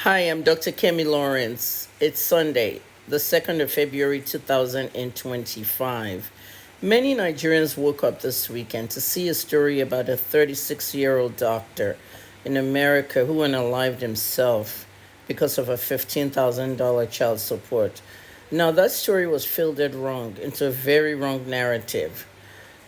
Hi, I'm Dr. Kemi Lawrence. It's Sunday, the 2nd of February 2025. Many Nigerians woke up this weekend to see a story about a 36-year-old doctor in America who unalived himself because of a $15,000 child support. Now, that story was filtered wrong into a very wrong narrative.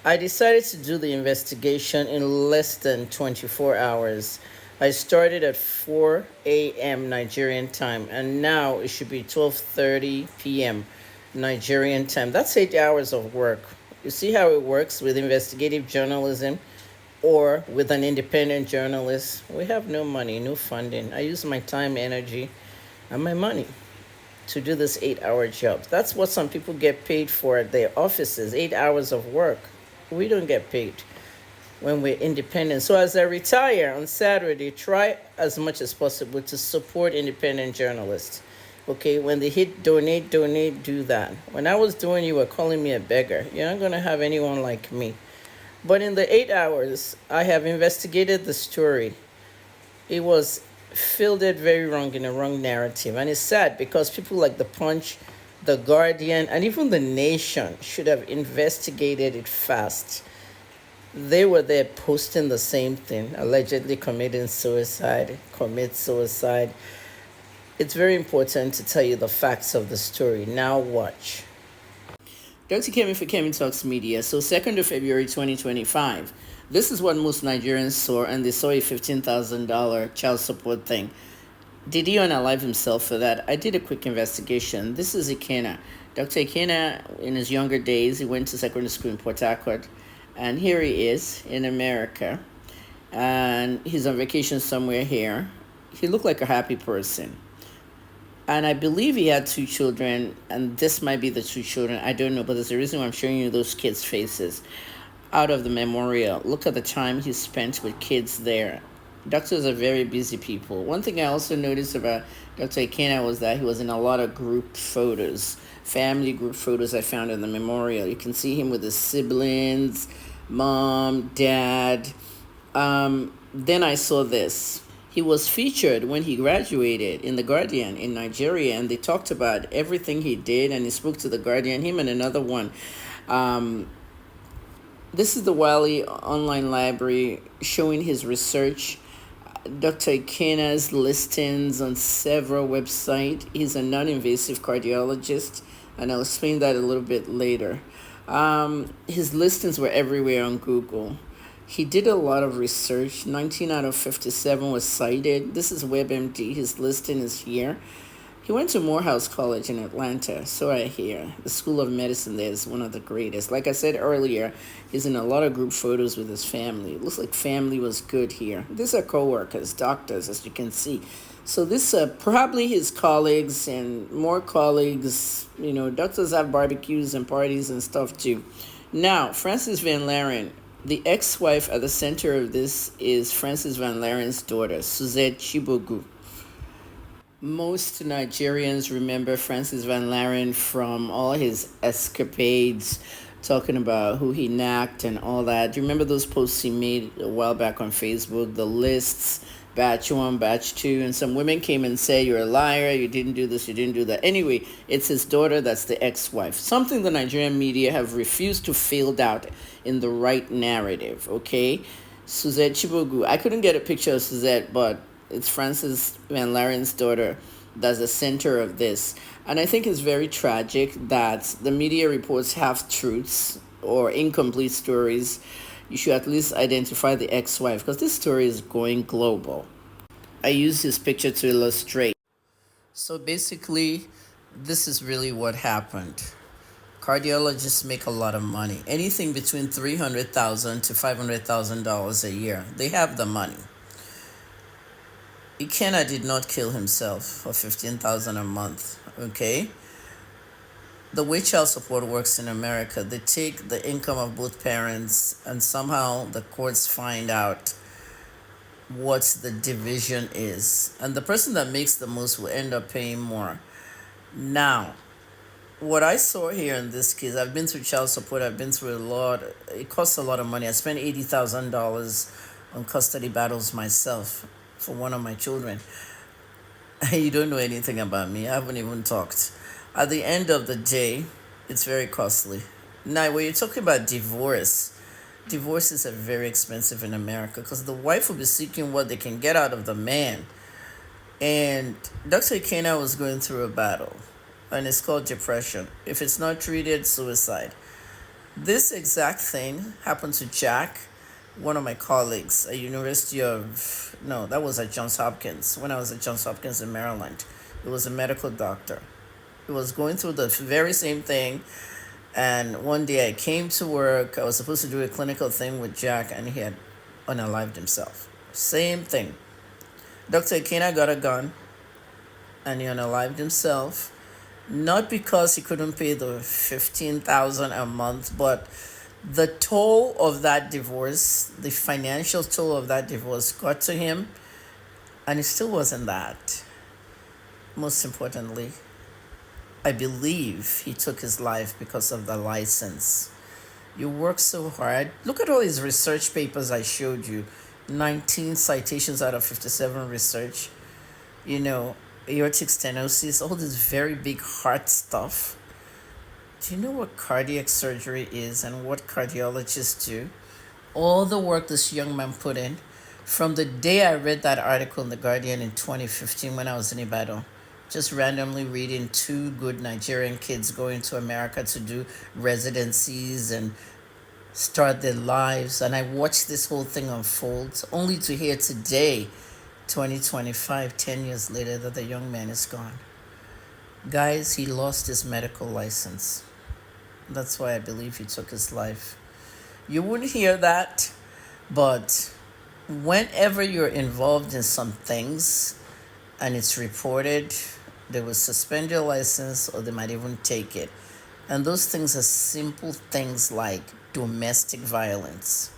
I decided to do the investigation in less than 24 hours. I started at 4 a.m. Nigerian time, and now it should be 12:30 p.m. Nigerian time. That's 8 hours of work. You see how it works with investigative journalism or with an independent journalist? We have no money, no funding. I use my time, energy, and my money to do this 8 hour job. That's what some people get paid for at their offices, 8 hours of work. We don't get paid when we're independent. So as I retire on Saturday, try as much as possible to support independent journalists. Okay, when they hit donate, donate, do that. When I was doing, you were calling me a beggar. You're not going to have anyone like me. But in the 8 hours, I have investigated the story. It was fielded very wrong in a wrong narrative. And it's sad because people like The Punch, The Guardian, and even The Nation should have investigated it fast. They were there posting the same thing, allegedly committing suicide, commit suicide. It's very important to tell you the facts of the story. Now watch. Dr. Kemi for Kemi Talks Media. So 2nd of February 2025. This is what most Nigerians saw, and they saw a $15,000 child support thing. Did he unalive himself for that? I did a quick investigation. This is Ikenna. Dr. Ikenna, in his younger days, he went to secondary school in Port Harcourt, and here he is in America, and he's on vacation somewhere here. He looked like a happy person. And I believe he had two children, and this might be the two children. I don't know, but there's a reason why I'm showing you those kids' faces. Out of the memorial, look at the time he spent with kids there. Doctors are very busy people. One thing I also noticed about Dr. Ikenna was that he was in a lot of group photos, family group photos I found in the memorial. You can see him with his siblings, mom, dad. Then I saw this. He was featured when he graduated in The Guardian in Nigeria, and they talked about everything he did, and he spoke to The Guardian, him and another one. This is the Wiley Online Library showing his research. Dr. Ikenna's listings on several websites. He's a non-invasive cardiologist, and I'll explain that a little bit later. His listings were everywhere on Google. He did a lot of research. 19 out of 57 was cited. This is WebMD. His listing is here. He went to Morehouse College in Atlanta, so I hear. The School of Medicine there is one of the greatest. Like I said earlier, he's in a lot of group photos with his family. It looks like family was good here. These are co-workers, doctors, as you can see. So this are probably his colleagues and more colleagues. You know, doctors have barbecues and parties and stuff too. Now, Frances Van Laren, the ex-wife at the center of this is Frances Van Laren's daughter, Suzette Chibogu. Most Nigerians remember Francis Van Laren from all his escapades, talking about who he knacked and all that. Do you remember those posts he made a while back on Facebook? The lists, batch one, batch two, and some women came and said, "You're a liar, you didn't do this, you didn't do that." Anyway, it's his daughter that's the ex-wife. Something the Nigerian media have refused to field out in the right narrative, okay? Suzette Chibogu. I couldn't get a picture of Suzette, but it's Frances Van Laren's daughter that's the center of this. And I think it's very tragic that the media reports half-truths or incomplete stories. You should at least identify the ex-wife, because this story is going global. I use his picture to illustrate. So basically, this is really what happened. Cardiologists make a lot of money, anything between $300,000 to $500,000 a year. They have the money. Ikenna did not kill himself for $15,000 a month, okay? The way child support works in America, they take the income of both parents, and somehow the courts find out what the division is. And the person that makes the most will end up paying more. Now, what I saw here in this case, I've been through child support, I've been through a lot. It costs a lot of money. I spent $80,000 on custody battles myself for one of my children. You don't know anything about me. I haven't even talked. At the end of the day, it's very costly. Now, when you're talking about divorce, divorces are very expensive in America because the wife will be seeking what they can get out of the man. And Dr. Ikenna was going through a battle, and it's called depression. If it's not treated, suicide. This exact thing happened to Jack, one of my colleagues at University of no, that was at Johns Hopkins when I was at Johns Hopkins in Maryland. He was a medical doctor. He was going through the very same thing, and one day I came to work. I was supposed to do a clinical thing with Jack, and he had unalived himself. Same thing. Dr. Ikenna got a gun, and he unalived himself. Not because he couldn't pay the 15,000 a month, but the toll of that divorce, the financial toll of that divorce got to him, and it still wasn't that. Most importantly, I believe he took his life because of the license. You work so hard. Look at all his research papers I showed you. 19 citations out of 57 research. You know, aortic stenosis, all this very big heart stuff. Do you know what cardiac surgery is and what cardiologists do? All the work this young man put in from the day I read that article in The Guardian in 2015 when I was in Ibadan. Just randomly reading two good Nigerian kids going to America to do residencies and start their lives. And I watched this whole thing unfold only to hear today, 2025, 10 years later, that the young man is gone. Guys, he lost his medical license. That's why I believe he took his life. You wouldn't hear that, but whenever you're involved in some things and it's reported, they will suspend your license or they might even take it. And those things are simple things like domestic violence.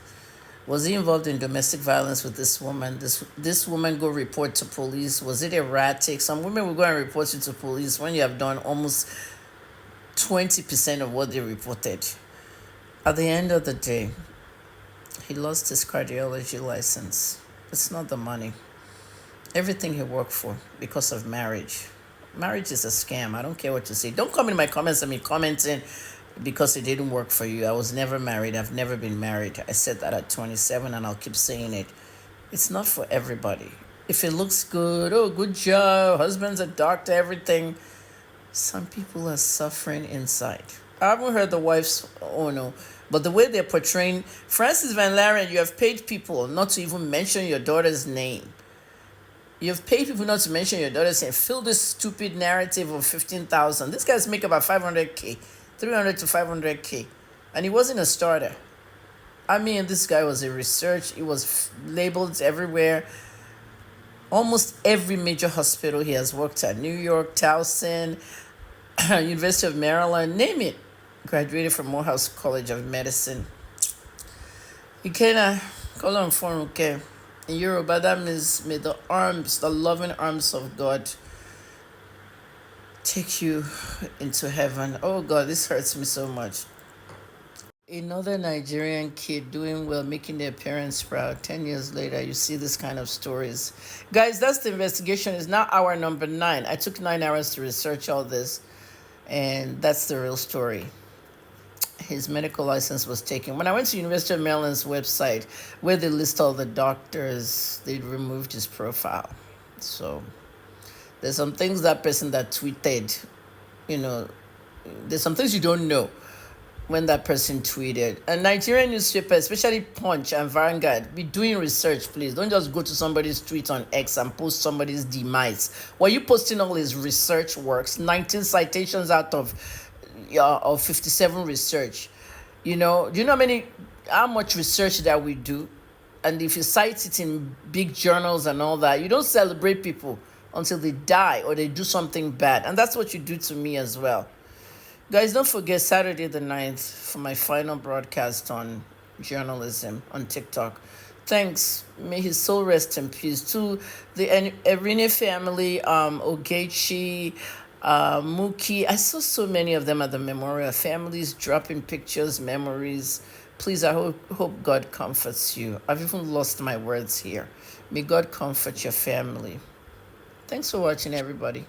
Was he involved in domestic violence with this woman? This woman go report to police. Was it erratic? Some women will go and report you to police when you have done almost 20% of what they reported. At the end of the day, he lost his cardiology license. It's not the money. Everything he worked for because of marriage. Marriage is a scam. I don't care what you say. Don't come in my comments and me commenting because it didn't work for you. I was never married. I've never been married. I said that at 27 and I'll keep saying it. It's not for everybody. If it looks good, oh, good job, husband's a doctor, everything. Some people are suffering inside. I haven't heard the wife's, oh no, but the way they're portraying, Francis Van Laren, you have paid people not to even mention your daughter's name. You've paid people not to mention your daughter's name. Fill this stupid narrative of 15,000. This guy's make about 500K, 300 to 500K, and he wasn't a starter. I mean, this guy was a research. He was labeled everywhere. Almost every major hospital he has worked at, New York, Towson, University of Maryland, name it. Graduated from Morehouse College of Medicine. Ikenna, call on phone, okay? In Yoruba, that means may the arms, the loving arms of God take you into heaven. Oh God, this hurts me so much. Another Nigerian kid doing well, making their parents proud. 10 years later, you see this kind of stories. Guys, that's the investigation. It's now hour number 9. I took 9 hours to research all this, and that's the real story. His medical license was taken. When I went to University of Maryland's website, where they list all the doctors, they removed his profile. So there's some things that person that tweeted, there's some things you don't know when that person tweeted. A Nigerian newspaper, especially Punch and Vanguard, be doing research, please. Don't just go to somebody's tweet on X and post somebody's demise. Were you posting all his research works? 19 citations out of 57 research. Do you know how much research that we do? And if you cite it in big journals and all that, you don't celebrate people until they die or they do something bad. And that's what you do to me as well. Guys, don't forget Saturday the 9th for my final broadcast on journalism on TikTok. Thanks. May his soul rest in peace. To the Erinne family, Ogechi, Muki. I saw so many of them at the memorial. Families dropping pictures, memories. Please, I hope God comforts you. I've even lost my words here. May God comfort your family. Thanks for watching, everybody.